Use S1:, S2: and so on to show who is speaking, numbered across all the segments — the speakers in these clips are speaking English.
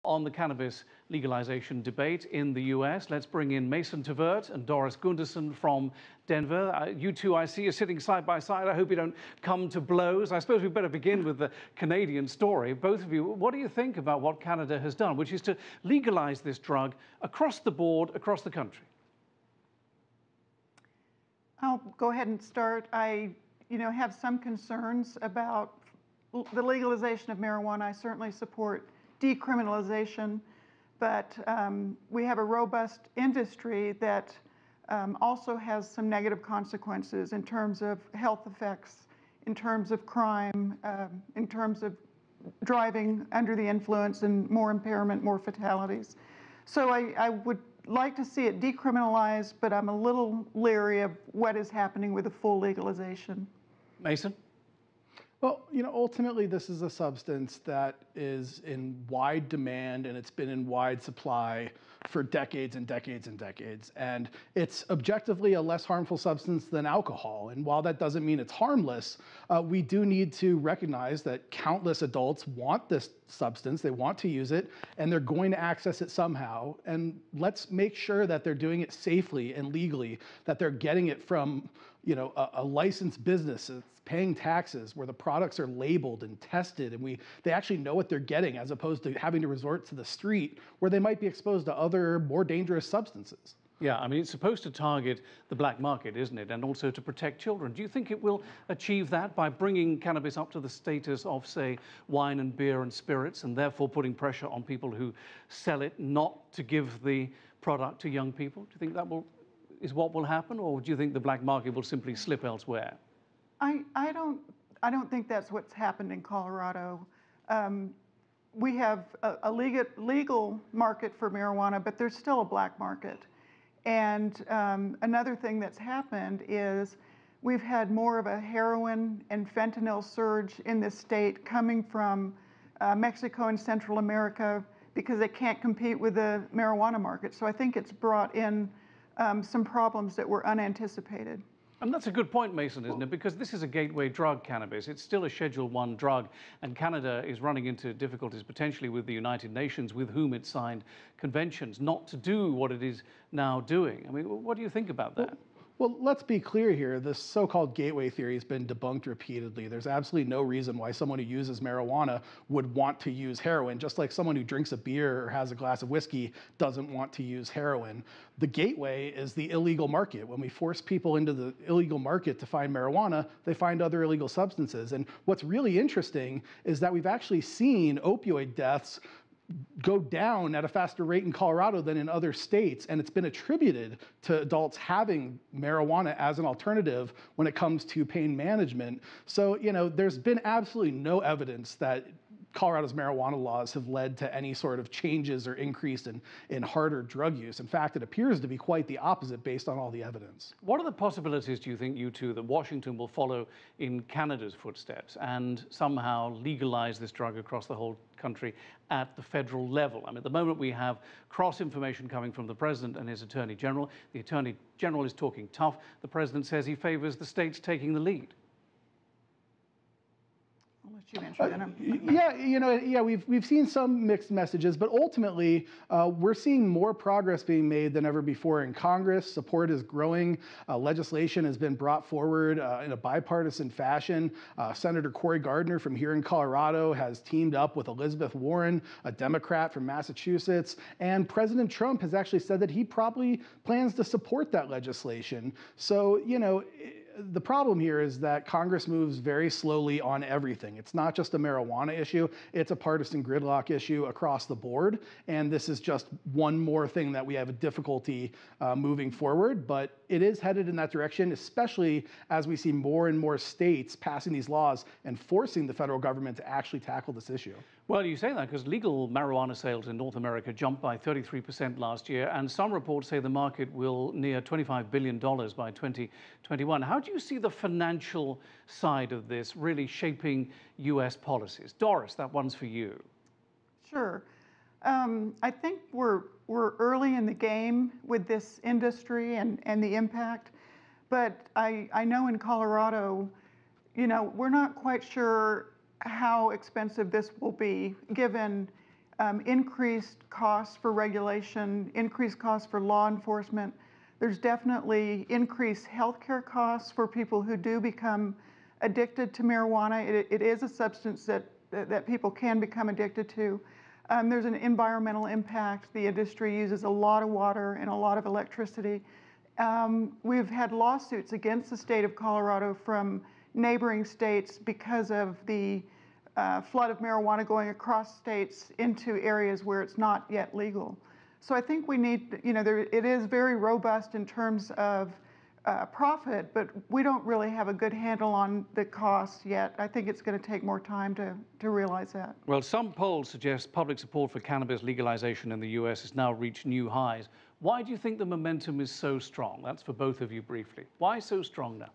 S1: On the cannabis legalization debate in the US, let's bring in Mason Tvert and Doris Gundersen from Denver. You two, I see, are sitting side by side. I hope you don't come to blows. I suppose we better begin with the Canadian story. Both of you, what do you think about what Canada has done, which is to legalize this drug across the board, across the country?
S2: I'll go ahead and start. I have some concerns about the legalization of marijuana. I certainly support decriminalization, but we have a robust industry that also has some negative consequences in terms of health effects, in terms of crime, in terms of driving under the influence and more impairment, more fatalities. So I would like to see it decriminalized, but I'm a little leery of what is happening with a full legalization.
S1: Mason?
S3: Well, ultimately, this is a substance that is in wide demand, and it's been in wide supply for decades and decades and decades. And it's objectively a less harmful substance than alcohol. And while that doesn't mean it's harmless, we do need to recognize that countless adults want this substance, they want to use it, and they're going to access it somehow. And let's make sure that they're doing it safely and legally, that they're getting it from a licensed business that's paying taxes, where the products are labeled and tested, and they actually know what they're getting, as opposed to having to resort to the street where they might be exposed to other more dangerous substances.
S1: Yeah, I mean, it's supposed to target the black market, isn't it? And also to protect children. Do you think it will achieve that by bringing cannabis up to the status of, say, wine and beer and spirits, and therefore putting pressure on people who sell it not to give the product to young people? Do you think that is what will happen, or do you think the black market will simply slip elsewhere?
S2: I don't think that's what's happened in Colorado. We have a legal market for marijuana, but there's still a black market. And another thing that's happened is we've had more of a heroin and fentanyl surge in this state coming from Mexico and Central America because they can't compete with the marijuana market. So I think it's brought in some problems that were unanticipated.
S1: And that's a good point, Mason, isn't it? Because this is a gateway drug, cannabis. It's still a Schedule I drug, and Canada is running into difficulties potentially with the United Nations, with whom it signed conventions not to do what it is now doing. I mean, what do you think about that?
S3: Well, let's be clear here. This so-called gateway theory has been debunked repeatedly. There's absolutely no reason why someone who uses marijuana would want to use heroin, just like someone who drinks a beer or has a glass of whiskey doesn't want to use heroin. The gateway is the illegal market. When we force people into the illegal market to find marijuana, they find other illegal substances. And what's really interesting is that we've actually seen opioid deaths go down at a faster rate in Colorado than in other states, and it's been attributed to adults having marijuana as an alternative when it comes to pain management. So, there's been absolutely no evidence that Colorado's marijuana laws have led to any sort of changes or increase in harder drug use. In fact, it appears to be quite the opposite based on all the evidence.
S1: What are the possibilities, do you think, you two, that Washington will follow in Canada's footsteps and somehow legalize this drug across the whole country at the federal level? I mean, at the moment we have cross-information coming from the president and his attorney general. The attorney general is talking tough. The president says he favors the states taking the lead.
S2: I'll let you answer
S3: that. We've seen some mixed messages, but ultimately we're seeing more progress being made than ever before in Congress. Support is growing. Legislation has been brought forward in a bipartisan fashion. Senator Cory Gardner from here in Colorado has teamed up with Elizabeth Warren, a Democrat from Massachusetts, and President Trump has actually said that he probably plans to support that legislation. So, the problem here is that Congress moves very slowly on everything. It's not just a marijuana issue, it's a partisan gridlock issue across the board. And this is just one more thing that we have a difficulty moving forward, but it is headed in that direction, especially as we see more and more states passing these laws and forcing the federal government to actually tackle this issue.
S1: Well, you say that because legal marijuana sales in North America jumped by 33% last year, and some reports say the market will near $25 billion by 2021. How do you see the financial side of this really shaping U.S. policies? Doris, that one's for you.
S2: Sure. I think we're early in the game with this industry and the impact, but I know in Colorado, we're not quite sure how expensive this will be, given increased costs for regulation, increased costs for law enforcement. There's definitely increased healthcare costs for people who do become addicted to marijuana. It is a substance that people can become addicted to. There's an environmental impact. The industry uses a lot of water and a lot of electricity. We've had lawsuits against the state of Colorado from neighboring states because of the flood of marijuana going across states into areas where it's not yet legal. So I think we need, it is very robust in terms of profit, but we don't really have a good handle on the costs yet. I think it's going to take more time to realize that.
S1: Well, some polls suggest public support for cannabis legalization in the US has now reached new highs. Why do you think the momentum is so strong? That's for both of you briefly. Why so strong now?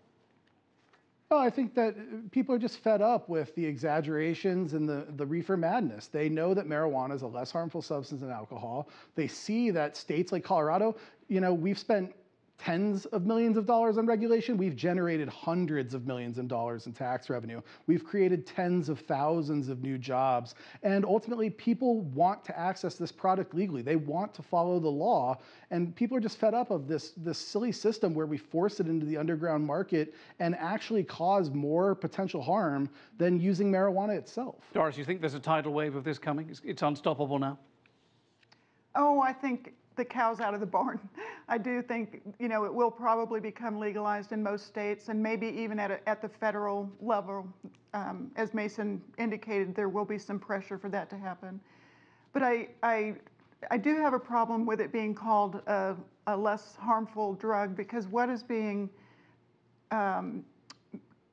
S3: Well, I think that people are just fed up with the exaggerations and the reefer madness. They know that marijuana is a less harmful substance than alcohol. They see that states like Colorado, we've spent tens of millions of dollars on regulation. We've generated hundreds of millions of dollars in tax revenue. We've created tens of thousands of new jobs. And ultimately, people want to access this product legally. They want to follow the law. And people are just fed up of this silly system where we force it into the underground market and actually cause more potential harm than using marijuana itself.
S1: Doris, you think there's a tidal wave of this coming? It's unstoppable now?
S2: Oh, I think the cow's out of the barn. I do think, it will probably become legalized in most states, and maybe even at the federal level. As Mason indicated, there will be some pressure for that to happen. But I do have a problem with it being called a less harmful drug, because what is being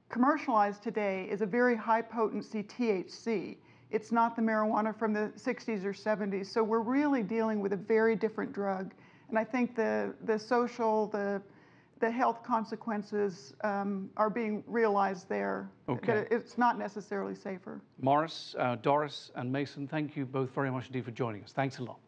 S2: commercialized today is a very high potency THC. It's not the marijuana from the 60s or 70s. So we're really dealing with a very different drug. And I think the social, the health consequences are being realized there.
S1: Okay.
S2: That it's not necessarily safer.
S1: Morris, Doris, and Mason, thank you both very much indeed for joining us. Thanks a lot.